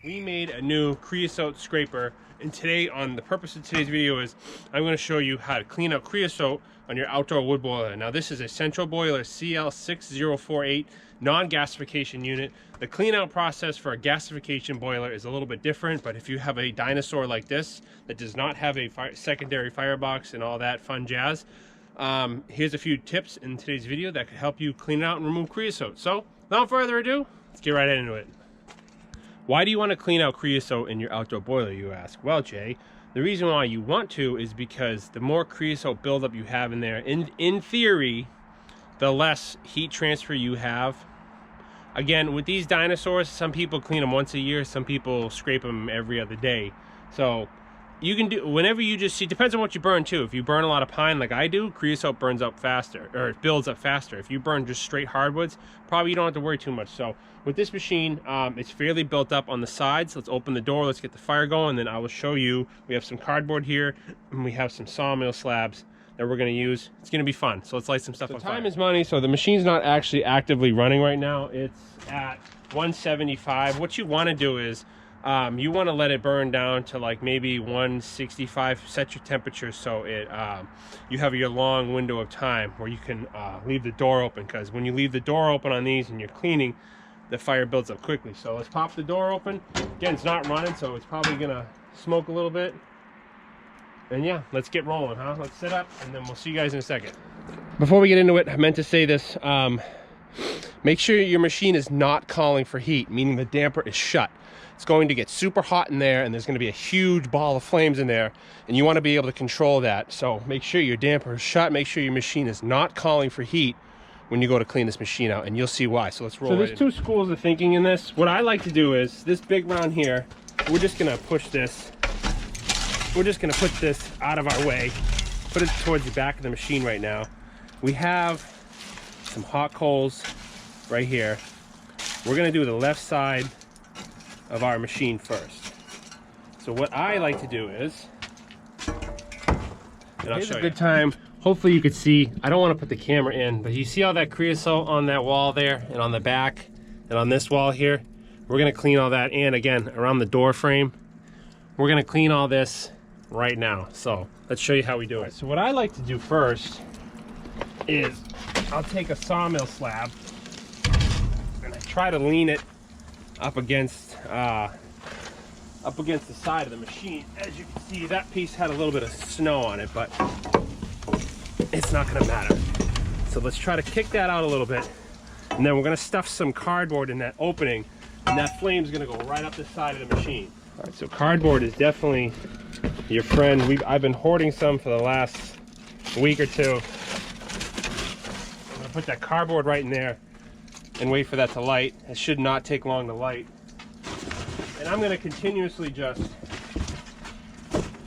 We made a new creosote scraper, and today, the purpose of today's video is I'm going to show you how to clean out creosote on your outdoor wood boiler. Now this is a central boiler CL6048 non-gasification unit. The clean out process for a gasification boiler is a little bit different, but if you have a dinosaur like this that does not have a secondary firebox and all that fun jazz, here's a few tips in today's video that could help you clean it out and remove creosote. So without further ado, let's get right into it. Why do you want to clean out creosote in your outdoor boiler, you ask? Well, Jay, the reason why you want to is because the more creosote buildup you have in there, in theory, the less heat transfer you have. Again, with these dinosaurs, some people clean them once a year, some people scrape them every other day. So you can do whenever you just see, depends on what you burn too. If you burn a lot of pine like I do, creosote burns up faster, or it builds up faster. If you burn just straight hardwoods, probably you don't have to worry too much. So with this machine, it's fairly built up on the sides. Let's open the door, let's get the fire going, then I will show you. We have some cardboard here, and we have some sawmill slabs that we're gonna use. It's gonna be fun. So let's light some stuff on fire. Time is money, so the machine's not actually actively running right now. It's at 175. What you wanna do is, you want to let it burn down to like maybe 165. Set your temperature so it you have your long window of time where you can leave the door open, because when you leave the door open on these and you're cleaning, the fire builds up quickly. So let's pop the door open. Again, it's not running, so it's probably gonna smoke a little bit. And yeah, let's get rolling, huh? Let's sit up and then we'll see you guys in a second. Before we get into it, I meant to say this. Make sure your machine is not calling for heat, meaning the damper is shut. It's going to get super hot in there, and there's going to be a huge ball of flames in there, and you want to be able to control that. So make sure your damper is shut. Make sure your machine is not calling for heat when you go to clean this machine out, and you'll see why. So let's roll. So there's two schools of thinking in this. What I like to do is this big round here, we're just going to push this. We're just going to put this out of our way, put it towards the back of the machine right now. We have some hot coals right here. We're going to do the left side of our machine first. So what I like to do is, and I'll show you a good time. Hopefully you could see, I don't want to put the camera in, but you see all that creosote on that wall there and on the back and on this wall here? We're going to clean all that, and again around the door frame. We're going to clean all this right now. So let's show you how we do it. So what I like to do first is I'll take a sawmill slab and I try to lean it up against the side of the machine. As you can see, that piece had a little bit of snow on it, but it's not going to matter. So let's try to kick that out a little bit, and then we're going to stuff some cardboard in that opening, and that flame's going to go right up the side of the machine. All right, so cardboard is definitely your friend. I've been hoarding some for the last week or two. I'm going to put that cardboard right in there and wait for that to light. It should not take long to light. And I'm going to continuously just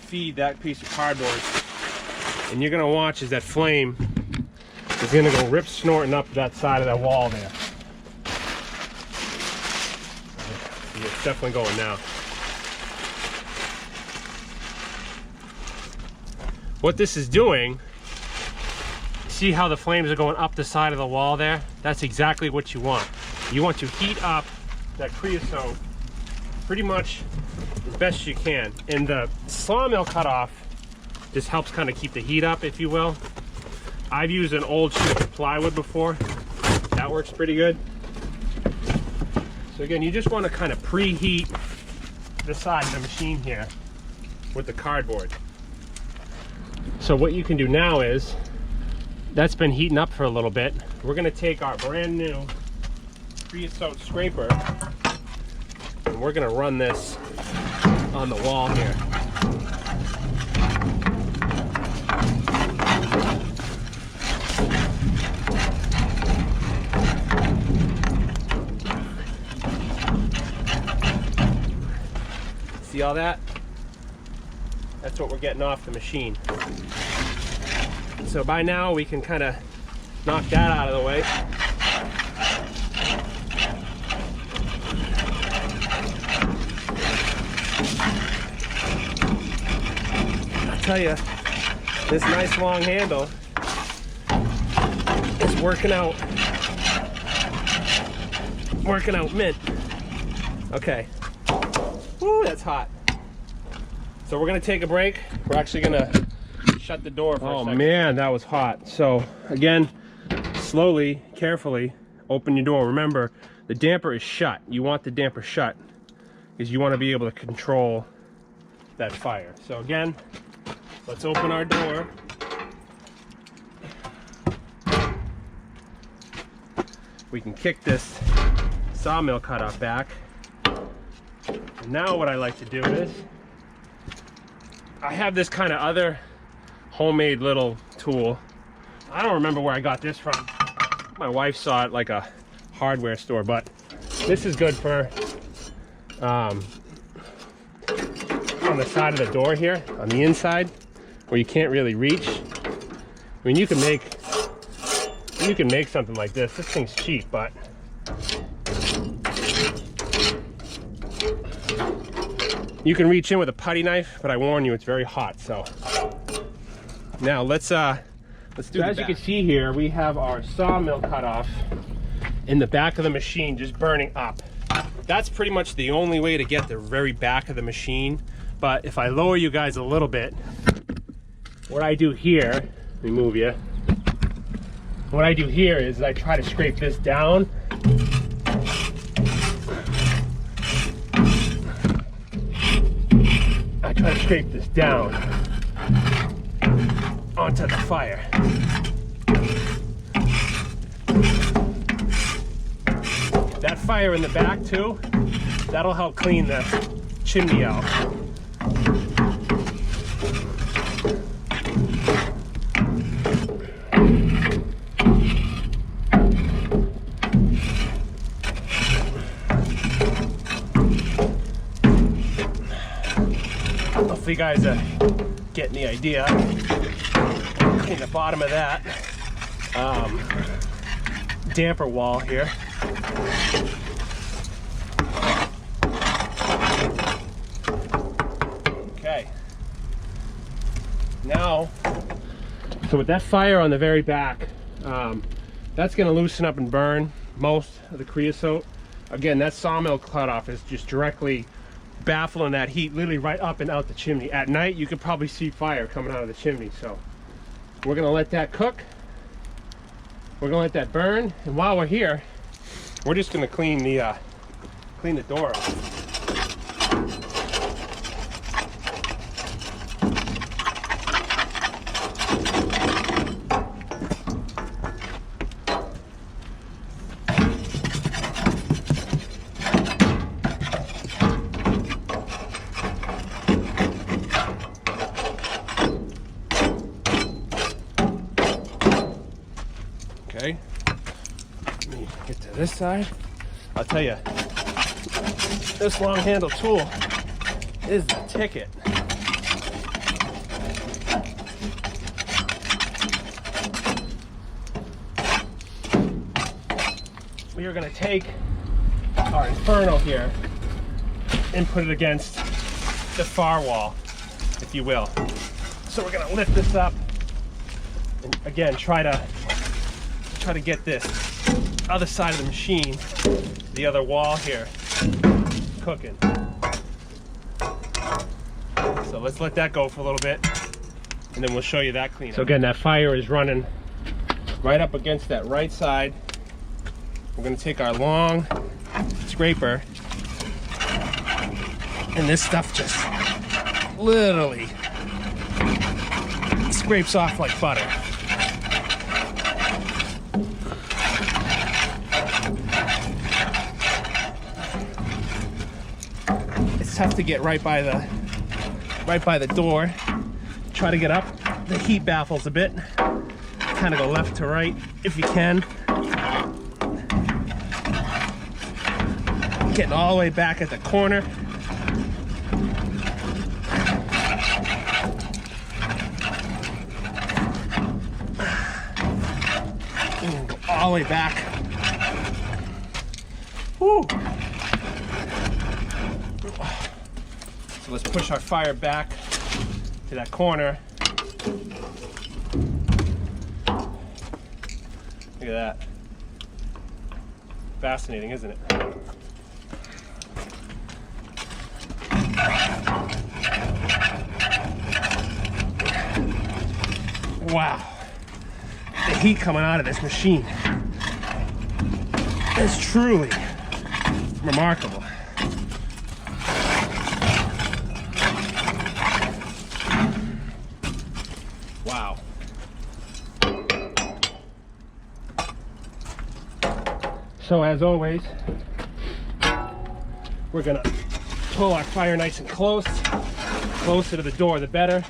feed that piece of cardboard. And you're going to watch as that flame is going to go rip snorting up that side of that wall there. It's definitely going now. What this is doing, see how the flames are going up the side of the wall there? That's exactly what you want. You want to heat up that creosote pretty much as best you can. And the sawmill cutoff just helps kind of keep the heat up, if you will. I've used an old sheet of plywood before. That works pretty good. So again, you just want to kind of preheat the side of the machine here with the cardboard. So what you can do now is, that's been heating up for a little bit. We're going to take our brand new creosote scraper and we're going to run this on the wall here. See all that? That's what we're getting off the machine. So by now we can kind of knock that out of the way. I tell you, this nice long handle is working out mint. Okay, Woo, that's hot. So we're gonna take a break. We're actually gonna shut the door for a second. Oh man, that was hot. So again, slowly, carefully, open your door. Remember, the damper is shut. You want the damper shut because you want to be able to control that fire. So again, let's open our door. We can kick this sawmill cutoff back. And now what I like to do is, I have this kind of other homemade little tool. I don't remember where I got this from. My wife saw it like a hardware store, but this is good for on the side of the door here, on the inside, where you can't really reach. I mean, you can make something like this. This thing's cheap, but you can reach in with a putty knife, but I warn you, it's very hot. So now let's do so as you can see here, we have our sawmill cutoff in the back of the machine just burning up. That's pretty much the only way to get the very back of the machine. But if I lower you guys a little bit, what I do here, let me move you. What I do here is I try to scrape this down. I try to scrape this down onto the fire. That fire in the back too, that'll help clean the chimney out. Hopefully you guys are getting the idea. Clean the bottom of that damper wall here. Okay. Now, so with that fire on the very back, that's going to loosen up and burn most of the creosote. Again, that sawmill cutoff is just directly baffling that heat literally right up and out the chimney. At night you could probably see fire coming out of the chimney. So we're gonna let that cook, we're gonna let that burn, and while we're here we're just gonna clean the door off. Okay, let me get to this side. I'll tell you, this long handle tool is the ticket. We are going to take our Inferno here and put it against the far wall, if you will. So we're going to lift this up and again try to get this other side of the machine, the other wall here, cooking. So let's let that go for a little bit, and then we'll show you that cleanup. So again, that fire is running right up against that right side. We're going to take our long scraper, and this stuff just literally scrapes off like butter. It's tough to get right by the door. Try to get up. The heat baffles a bit. Kind of go left to right if you can. Getting all the way back at the corner. And go all the way back. Woo! So let's push our fire back to that corner. Look at that. Fascinating, isn't it? Wow, the heat coming out of this machine is truly remarkable. Wow. So as always, we're gonna pull our fire nice and close. Closer to the door, the better.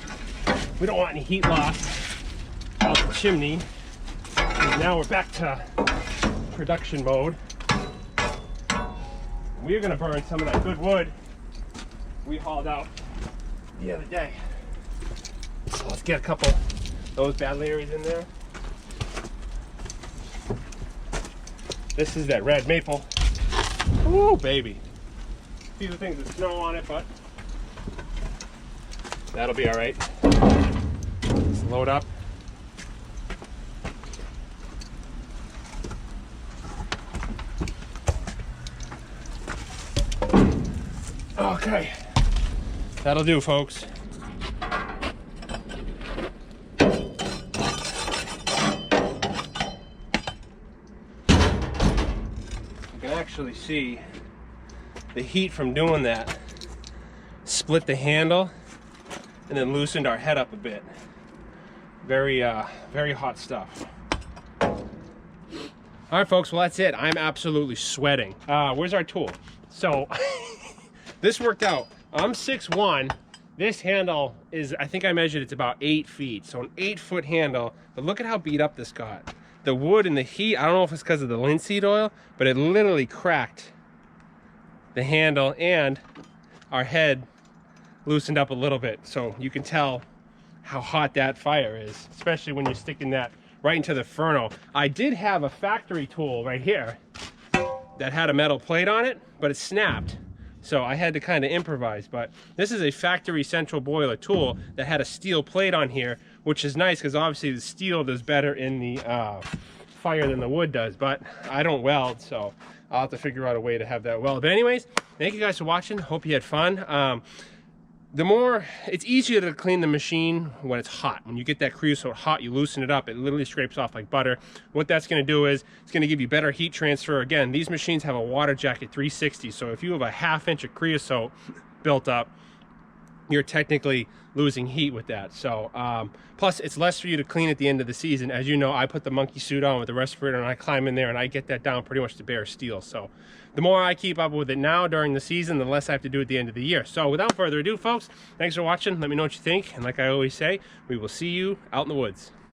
We don't want any heat loss out the chimney. And now we're back to production mode. We're gonna burn some of that good wood we hauled out the other day. So let's get a couple of those bad Larrys in there. This is that red maple. Ooh, baby. A few things with snow on it, but that'll be all right. Let's load up. Okay, that'll do, folks. You can actually see the heat from doing that split the handle and then loosened our head up a bit. Very hot stuff. All right, folks, well, that's it. I'm absolutely sweating. Where's our tool? So this worked out. I'm 6'1". This handle is, I think I measured, it's about 8 feet. So an 8-foot handle, but look at how beat up this got. The wood and the heat, I don't know if it's because of the linseed oil, but it literally cracked the handle, and our head loosened up a little bit. So you can tell how hot that fire is, especially when you're sticking that right into the ferno. I did have a factory tool right here that had a metal plate on it, but it snapped. So I had to kind of improvise, but this is a factory central boiler tool that had a steel plate on here, which is nice because obviously the steel does better in the fire than the wood does, but I don't weld, so I'll have to figure out a way to have that weld. But anyways, thank you guys for watching. Hope you had fun. It's easier to clean the machine when it's hot. When you get that creosote hot, you loosen it up, it literally scrapes off like butter. What that's going to do is it's going to give you better heat transfer. Again, these machines have a water jacket 360, so if you have a 1/2 inch of creosote built up, you're technically losing heat with that. So plus it's less for you to clean at the end of the season. As you know, I put the monkey suit on with the respirator and I climb in there and I get that down pretty much to bare steel. So the more I keep up with it now during the season, the less I have to do at the end of the year. So without further ado, folks, thanks for watching. Let me know what you think, and like I always say, we will see you out in the woods.